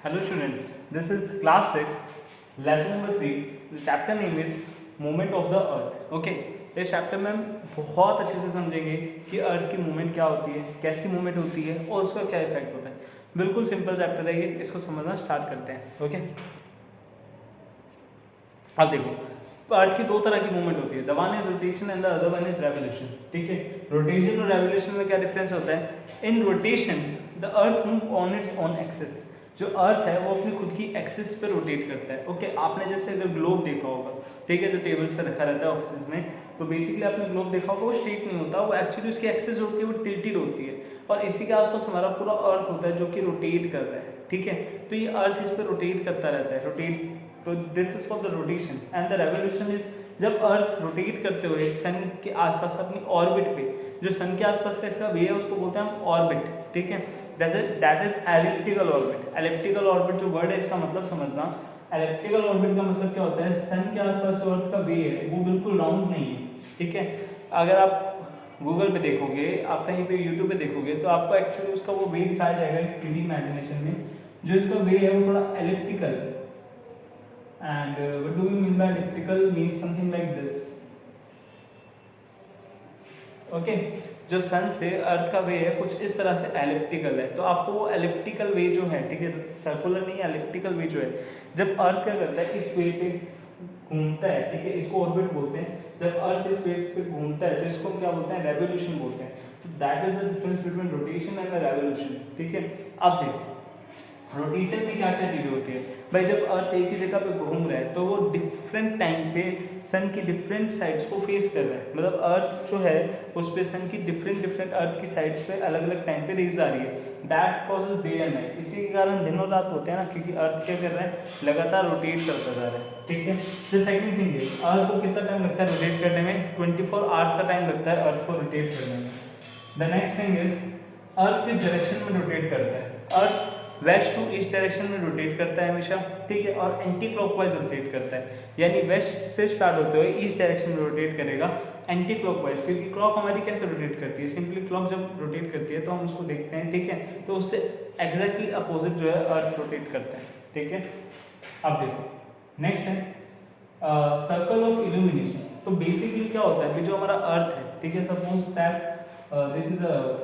Hello students, this is class 6, lesson number 3. The chapter name is Movement of the Earth. Okay, इस chapter में हम बहुत अच्छे से समझेंगे कि अर्थ की मूवमेंट क्या होती है, कैसी मूवमेंट होती है और उसका क्या इफेक्ट होता है. बिल्कुल सिंपल चैप्टर है ये, इसको समझना स्टार्ट करते हैं. ओके, अब देखो अर्थ की दो तरह की मूवमेंट होती है. The one is rotation and the other one is revolution. ठीक है, रोटेशन और रेवोल्यूशन में क्या डिफरेंस होता है? इन rotation the earth move on its own axis. जो अर्थ है वो अपनी खुद की एक्सिस पे रोटेट करता है. ओके, आपने जैसे अगर ग्लोब देखा होगा, ठीक है, जो टेबल्स पे रखा रहता है ऑफिस में, तो बेसिकली आपने ग्लोब देखा होगा, वो स्ट्रेट नहीं होता, वो एक्चुअली उसकी एक्सिस होती है वो टिल्टेड होती है. और इसी के आसपास हमारा पूरा अर्थ होता है जो कि रोटेट कर रहा है. ठीक है, तो ये अर्थ इस पर रोटेट करता रहता है, रोटेट. तो this is called the rotation. And the revolution is जब अर्थ रोटेट करते हुए सन के आसपास अपनी ऑर्बिट पे, जो सन के आसपास का इसका वे है उसको बोलते हैं हम ऑर्बिट. ठीक है, that is elliptical orbit. Elliptical orbit जो वर्ड है इसका मतलब समझना. एलिप्टिकल ऑर्बिट का मतलब क्या होता है? सन के आसपास जो अर्थ का वे है वो बिल्कुल राउंड नहीं है. ठीक है, अगर आप गूगल पे देखोगे, आप कहीं पे यूट्यूब पे देखोगे, तो आपको एक्चुअली उसका वो वे दिखाया जाएगा एक 3D इमेजिनेशन में. जो इसका वे है वो थोड़ा elliptical. And what do you mean by elliptical? Means something like this. Okay, जो सन से अर्थ का वे है कुछ इस तरह से एलिप्टिकल है. तो आपको वो एलिप्टिकल वे जो है, ठीक है, सर्कुलर नहीं, एलिप्टिकल वे जो है, जब अर्थ क्या करता है इस वे पे घूमता है, ठीक है, इसको ऑर्बिट बोलते हैं. जब अर्थ इस वे पे घूमता है तो इसको हम क्या बोलते हैं? रेवोल्यूशन बोलते हैं. तो that is the difference between rotation and revolution. ठीक है, अब देखो रोटेशन में क्या क्या चीज़ें होती है भाई. जब अर्थ एक ही जगह पे घूम रहा है तो वो डिफरेंट टाइम पे सन की डिफरेंट साइड्स को फेस कर रहा है. मतलब अर्थ जो है उस पे सन की डिफरेंट अर्थ की साइड्स पे अलग अलग टाइम पे रेज आ रही है. That causes day and night. इसी के कारण दिन और रात होते हैं ना, क्योंकि अर्थ क्या कर रहा है? लगातार रोटेट करता जा रहा है. ठीक है, द सेकंड थिंग है अर्थ को कितना टाइम लगता है रोटेट करने में? 24 आवर्स का टाइम लगता है अर्थ को रोटेट करने में. The next thing is earth किस डायरेक्शन में रोटेट करता है? अर्थ वेस्ट टू ईस्ट डायरेक्शन में रोटेट करता है हमेशा. ठीक है, और एंटी क्लॉकवाइज रोटेट करता है, यानी वेस्ट से स्टार्ट होते हुए ईस्ट डायरेक्शन में रोटेट करेगा एंटी क्लॉकवाइज. क्योंकि क्लॉक हमारी कैसे रोटेट करती है? सिंपली क्लॉक जब रोटेट करती है तो हम उसको देखते हैं, ठीक है, तो उससे एग्जैक्टली अपोजिट जो है अर्थ रोटेट करता है. ठीक है, अब देखो नेक्स्ट है सर्कल ऑफ इल्यूमिनेशन. तो बेसिकली क्या होता है कि जो हमारा अर्थ है, ठीक है, suppose that this is earth,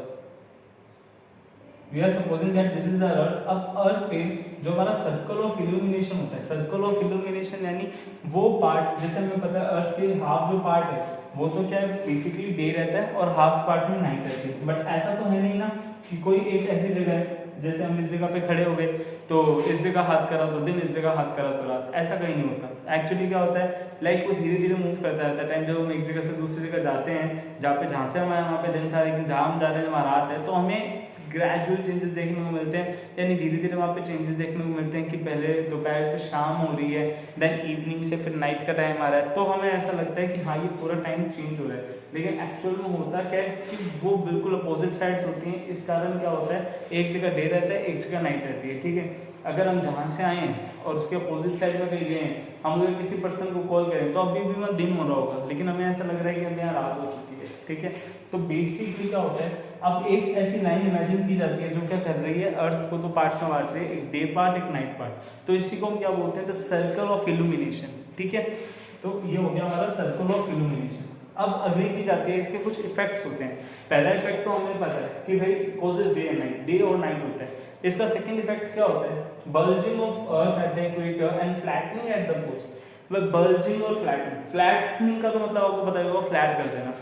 we are supposing that this is the earth. अब अर्थ पे जो हमारा सर्कल ऑफ इल्यूमिनेशन होता है, सर्कल ऑफ इल्यूमिनेशन यानी वो पार्ट, जैसे हमें पता है अर्थ के हाफ जो पार्ट है वो तो क्या है बेसिकली डे रहता है और हाफ पार्ट में नाइट रहती है. बट ऐसा तो है नहीं ना कि कोई एक ऐसी जगह है जैसे हम इस जगह पे खड़े हो गए तो इस जगह हाथ करा तो दिन, इस जगह हाथ करा तो रात. ऐसा कहीं नहीं होता. एक्चुअली क्या होता है, लाइक वो धीरे धीरे मूव करता रहता है. टाइम जब हम एक जगह से दूसरी जगह जाते हैं, जहाँ से हमारे वहाँ पे दिन था, लेकिन जहाँ हम जा रहे हैं वहाँ रात है, तो हमें ग्रेजुअल चेंजेस देखने को मिलते हैं. यानी धीरे धीरे वहाँ पे चेंजेस देखने को मिलते हैं कि पहले दोपहर से शाम हो रही है, देन इवनिंग से फिर नाइट का टाइम आ रहा है. तो हमें ऐसा लगता है कि हाँ ये पूरा टाइम चेंज हो रहा है, लेकिन एक्चुअल में होता क्या है कि वो बिल्कुल अपोजिट साइड्स होती हैं. इस कारण क्या होता है, एक जगह डे रहता है, एक जगह नाइट रहती है. ठीक है, अगर हम जहाँ से आए हैं और उसके अपोजिट साइड में कहीं गए हैं, हम अगर किसी पर्सन को कॉल करें तो अभी भी वहाँ दिन हो रहा होगा, लेकिन हमें ऐसा लग रहा है कि हमें यहाँ रात हो चुकी है. ठीक है, तो बेसिकली क्या होता है, अब एक ऐसी लाइन इमेजिन की जाती है जो क्या कर रही है, अर्थ को दो पार्ट्स में बांट रही है, एक डे पार्ट एक नाइट पार्ट. तो इसी को हम क्या बोलते हैं? The circle of illumination. ठीक है, तो ये हो गया हमारा सर्कल ऑफ इल्यूमिनेशन. अब अगली चीज आती है, इसके कुछ इफेक्ट्स होते हैं. पहला इफेक्ट तो हमें पता है कि भाई causes day and night, day और नाइट होता है. इसका सेकंड इफेक्ट क्या होता है? Bulging of earth at the equator and flattening at the poles. Bulging और फ्लैटनिंग, फ्लैटनिंग का तो मतलब आपको पता होगा फ्लैट कर देना.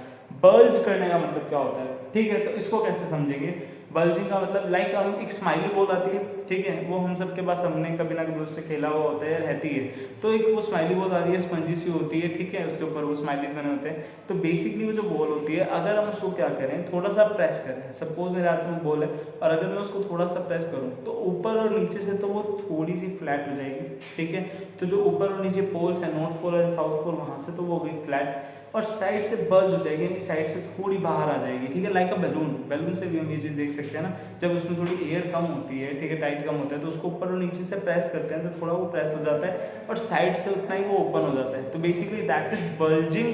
बल्ज करने का मतलब क्या होता है? ठीक है, तो इसको कैसे समझेंगे? बल्जिंग का मतलब लाइक हम एक स्माइली बॉल आती है, ठीक है, वो हम सबके पास, हमने कभी ना कभी उससे खेला हुआ होता है, रहती है. तो एक वो स्माइली बॉल आ रही है, स्पंजी सी होती है, ठीक है, उसके ऊपर वो स्माइलीज बने होते हैं. तो बेसिकली वो जो बॉल होती है, अगर हम उसको क्या करें, थोड़ा सा प्रेस करें, सपोज मेरे हाथ में बॉल है और अगर मैं उसको थोड़ा सा प्रेस करूँ तो ऊपर और नीचे से तो वो थोड़ी सी फ्लैट हो जाएगी. ठीक है, तो जो ऊपर और नीचे पोल्स है, north pole and south pole, वहाँ से तो वो हो गई फ्लैट, और साइड से बल्ज हो जाएगी, यानी साइड से थोड़ी बाहर आ जाएगी. ठीक है, लाइक अ बैलून. बैलून से भी हम ये चीज़ देख सकते हैं ना, जब उसमें थोड़ी एयर कम होती है, ठीक है, टाइट कम होता है, तो उसको ऊपर और नीचे से प्रेस करते हैं तो थोड़ा वो प्रेस हो जाता है और साइड से उतना ही वो ओपन हो जाता है. तो basically that is bulging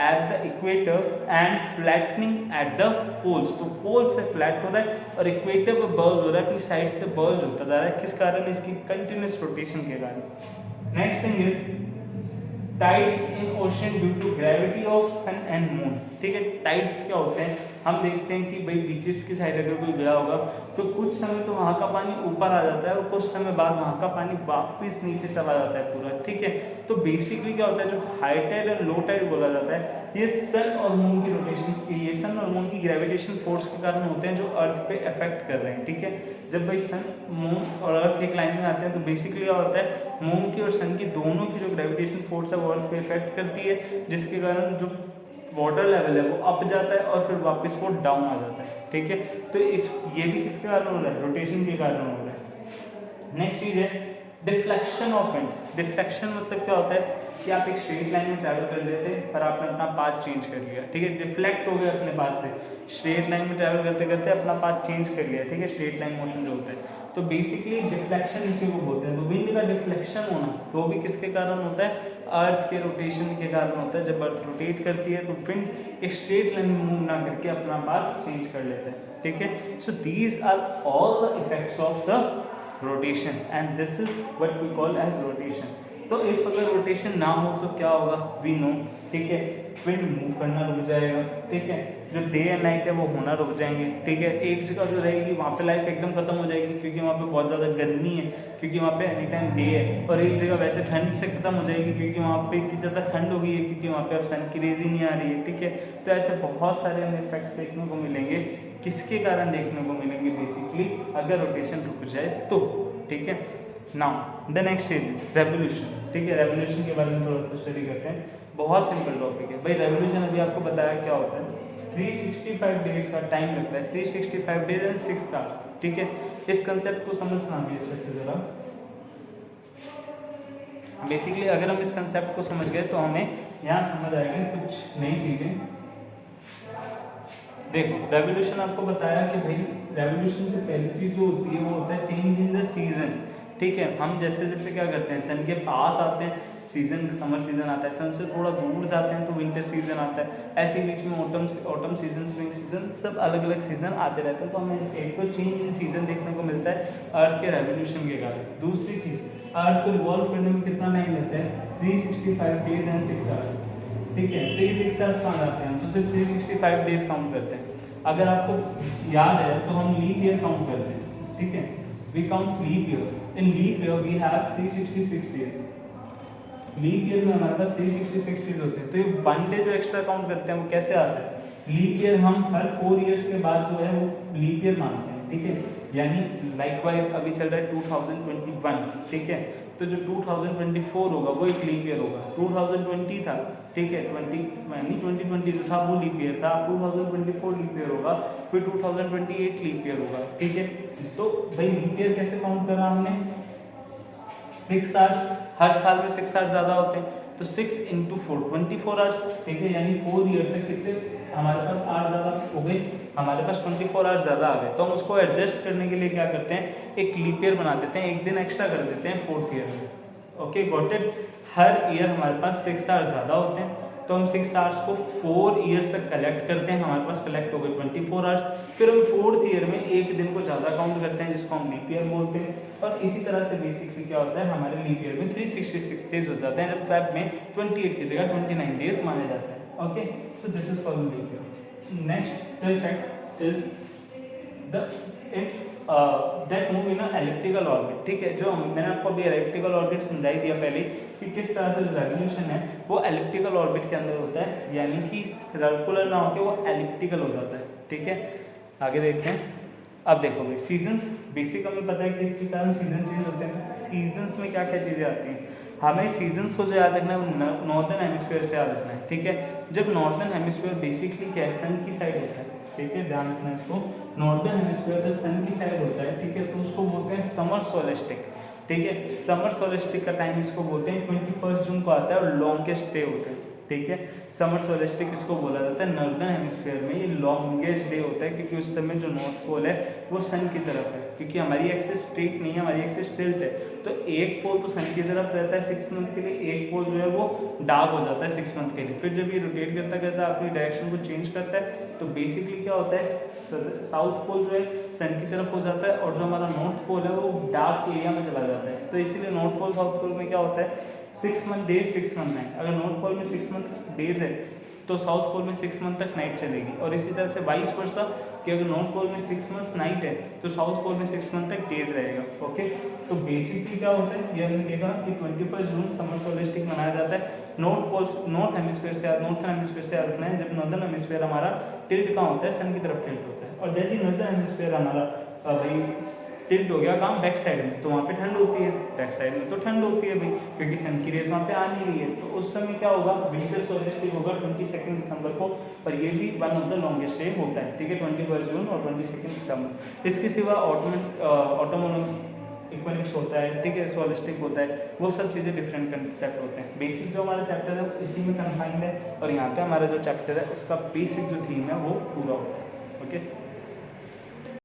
at the equator and flattening at the poles. तो पोल से फ्लैट हो रहा है और इक्वेटर पर बर्ज हो रहा है, अपनी साइड से बर्ज होता जा रहा है। किस कारण? इसकी कंटिन्यूस रोटेशन के कारण। Next thing is tides in ocean due to gravity of sun and moon. ठीक है, टाइड्स क्या होते हैं? हम देखते हैं कि भाई बीचेस की साइड अगर कोई गया होगा तो कुछ समय तो वहाँ का पानी ऊपर आ जाता है और कुछ समय बाद वहाँ का पानी वापस नीचे चला जाता है पूरा। ठीक है, तो बेसिकली क्या होता है, जो हाई टाइड और लो टाइड बोला जाता है, ये सन और मून की रोटेशन, ये सन और मून की ग्रेविटेशन फोर्स के कारण होते हैं जो अर्थ पे अफेक्ट कर रहे हैं। ठीक है, जब भाई सन, मून और अर्थ एक लाइन में आते हैं तो बेसिकली क्या होता है, मून की और सन की दोनों की जो ग्रेविटेशन फोर्स है वो अर्थ पे इफेक्ट करती है, जिसके कारण जो वाटर लेवल है वो अप जाता है और फिर वापस वो डाउन आ जाता है। ठीक है, तो ये भी किसके कारण हो रहा है? रोटेशन के कारण हो रहा है। नेक्स्ट चीज है डिफ्लेक्शन ऑफ विंड्स। डिफ्लेक्शन मतलब क्या होता है कि आप एक स्ट्रेट लाइन में ट्रैवल कर रहे थे पर आपने अपना पाथ चेंज कर लिया। ठीक है, डिफ्लेक्ट हो गए अपने पाथ से, स्ट्रेट लाइन में ट्रैवल करते करते अपना पाथ चेंज कर लिया। ठीक है, स्ट्रेट लाइन मोशन जो होता है, तो बेसिकली डिफ्लेक्शन इसी को बोलते हैं। तो विंड का डिफ्लेक्शन होना वो भी किसके कारण होता है? अर्थ के रोटेशन के कारण होता है। जब अर्थ रोटेट करती है तो विंड एक स्ट्रेट लाइन में मूव ना करके अपना पाथ चेंज कर लेता है। ठीक है, so these are all the effects of the rotation and this is what we call as rotation. तो इफ अगर रोटेशन ना हो तो क्या होगा? We know. ठीक है, विंड मूव करना रुक जाएगा। ठीक है, जो डे एंड नाइट है वो होना रुक जाएंगे। ठीक है, एक जगह जो रहेगी वहाँ पे लाइफ एकदम खत्म हो जाएगी क्योंकि वहाँ पे बहुत ज़्यादा गर्मी है, क्योंकि वहाँ पे एनी टाइम डे है। और एक जगह वैसे ठंड से खत्म हो जाएगी क्योंकि वहाँ पे इतनी ज़्यादा ठंड हो गई है क्योंकि वहाँ पे अब सन की रेज ही नहीं आ रही है। ठीक है, तो ऐसे बहुत सारे हमें इफेक्ट्स देखने को मिलेंगे। किसके कारण देखने को मिलेंगे? बेसिकली अगर रोटेशन रुक जाए तो। ठीक है, now the next is revolution. ठीक है, रेवोल्यूशन के बारे में थोड़ा सा स्टडी करते हैं। बहुत सिंपल टॉपिक है भाई। रेवोल्यूशन अभी आपको बताया क्या होता है, 365 डेज का टाइम लगता है, 365 डेज एंड 6 आवर्स। ठीक है, इस कंसेप्ट को समझना भी अच्छे से जरा। बेसिकली अगर हम इस कंसेप्ट को समझ गए तो हमें यहाँ समझ आएगी कुछ नई चीज़ें। देखो, रेवोल्यूशन आपको बताया कि भाई रेवोल्यूशन से पहली चीज़ जो होती है वो होता है चेंज इन द सीजन। ठीक है, हम जैसे जैसे क्या करते हैं, सन के पास आते हैं सीजन, समर सीजन आता है, सन से थोड़ा दूर जाते हैं तो विंटर सीजन आता है, ऐसे बीच में ऑटम सीजन, स्प्रिंग सीजन, सब अलग अलग सीजन आते रहते हैं। तो हमें एक तो चेंज इन सीजन देखने को मिलता है अर्थ के रेवोल्यूशन के कारण। दूसरी चीज़, अर्थ को रिवॉल्व करने में कितना टाइम लगता है? 365 डेज एंड 6 आवर्स। ठीक है, 3 6 आवर्स कहाँ जाते हैं? तो सिर्फ 365 डेज काउंट करते हैं। अगर आपको याद है तो हम लीप ईयर काउंट करते हैं। ठीक है, we count leap year. In leap year we have 366 days. Leap year में हमारे पास 366 डेज होते हैं। तो ये 1 डे जो एक्स्ट्रा काउंट करते हैं वो कैसे आता है? लीप ईयर हम हर 4 ईयर्स के बाद जो है वो लीप ईयर मानते हैं। ठीक है, यानी लाइकवाइज अभी चल रहा है 2021। ठीक है, तो जो 2024 होगा वो एक लीप ईयर होगा। 2020 था, ठीक है, 2020 जो था वो लीप ईयर था। 2024 लीप ईयर होगा, फिर 2028 लीप ईयर होगा। ठीक है, तो भाई लीप ईयर कैसे काउंट करा हमने? 6 आवर्स, हर साल में 6 आवर्स ज़्यादा होते हैं, तो 6 × 4 24 आवर्स। ठीक है, यानी 4 ईयर तक कितने हमारे पास आवर्स ज़्यादा हो गए? हमारे पास 24 आवर्स ज़्यादा आ गए। तो हम उसको एडजस्ट करने के लिए क्या करते हैं? एक लीप ईयर बना देते हैं, एक दिन एक्स्ट्रा कर देते हैं 4th ईयर में। Okay, got it. Her year हमारे पास 6 आवर्स ज़्यादा होते हैं, तो हम 6 आवर्स को 4 ईयर्स तक कलेक्ट करते हैं। हमारे पास कलेक्ट हो गए 24 आवर्स। फिर हम 4th ईयर में एक दिन को ज़्यादा काउंट करते हैं जिसको हम लीप ईयर बोलते हैं। और इसी तरह से बेसिकली क्या होता है, हमारे लीप ईयर में 366 डेज हो जाते हैं, जब फैब में 28 की जगह 29 डेज माने जाते हैं। Okay, so this is called leap year. Next the effect is the that move in elliptical orbit. ठीक है, जो मैंने आपको अभी एलिप्टिकल ऑर्बिट समझाई दिया पहले कि किस तरह से रेवोल्यूशन है वो एलिप्टिकल ऑर्बिट के अंदर होता है, यानी कि सर्कुलर ना होकर वो एलिप्टिकल हो जाता है। ठीक है, आगे देखते हैं। अब देखो भाई, सीजन्स बेसिक हमें पता है कि इसके कारण सीजन चेंज होते हैं। तो सीजन्स में क्या क्या चीज़ें आती हैं? हमें सीजन्स को जो याद रखना है वो नॉर्दर्न हेमिस्फीयर से याद रखना है। ठीक है, जब नॉर्दर्न हेमिस्फीयर बेसिकली क्या है, सन की साइड होता है। ठीक है, ध्यान रखना इसको। नॉर्दर्न हेमिस्फीयर जब सन की साइड होता है, ठीक है, तो उसको बोलते हैं समर सोलेस्टिक। ठीक है, समर सोलेस्टिक का टाइम इसको बोलते हैं 21 जून को आता है और लॉन्गेस्ट डे होते हैं। ठीक है। समर सोलिस्टिक इसको बोला जाता है। नॉर्दर्न हेमिस्फीयर में ये लॉन्गेस्ट डे होता है क्योंकि उस समय जो नॉर्थ पोल है वो सन की तरफ है, क्योंकि हमारी एक्सिस स्ट्रेट नहीं है, हमारी एक्सिस टिल्ट है। तो एक पोल तो सन की तरफ रहता है 6 मंथ के लिए, एक पोल जो है वो डार्क हो जाता है 6 मंथ के लिए। फिर जब ये रोटेट करता करता अपनी डायरेक्शन को चेंज करता है तो बेसिकली क्या होता है, साउथ पोल जो है सन की तरफ हो जाता है और जो हमारा नॉर्थ पोल है वो डार्क एरिया में चला जाता है। तो इसीलिए नॉर्थ पोल साउथ पोल में क्या होता है, 6 मंथ डेज 6 मंथ नाइट। अगर नॉर्थ पोल में 6 मंथ डेज है तो साउथ पोल में 6 मंथ तक नाइट चलेगी, और इसी तरह से वाइस वर्सा कि अगर नॉर्थ पोल में 6 मंथ्स नाइट है तो साउथ पोल में 6 मंथ तक डेज रहेगा। ओके, तो बेसिकली क्या होता है, ये हमने देखा कि 21 जून समर सोलिस्टिक मनाया जाता है। नॉर्थ हेमिस्फीयर से नॉर्थर्न हेमिस्फीयर से रखना है, जब नॉर्दर्न हेमिस्फीयर हमारा टिल्ट कहाँ होता है, सन की तरफ टिल्ट होता है। और जैसे ही नॉर्दर्न हेमिस्फीयर हमारा भाई टिल्ट हो गया कहाँ, बैक साइड में, तो वहाँ पे ठंड होती है। बैक साइड में तो ठंड होती है भाई, क्योंकि सन की रेज वहाँ पे आ नहीं रही है। तो उस समय क्या होगा, विंटर सोलिस्टिक होगा 22 दिसंबर को, पर ये भी one of the longest day होता है। ठीक है, 21 जून और 22 दिसंबर। इसके सिवा ऑटोमन इक्विनॉक्स होता है, ठीक है, सोलिस्टिक होता है, वो सब चीज़ें डिफरेंट कंसेप्ट होते हैं। बेसिक जो हमारा चैप्टर है इसी में कन्फाइंड है, और यहाँ पे हमारा जो चैप्टर है उसका बेसिक जो थीम है वो पूरा होता है। ओके।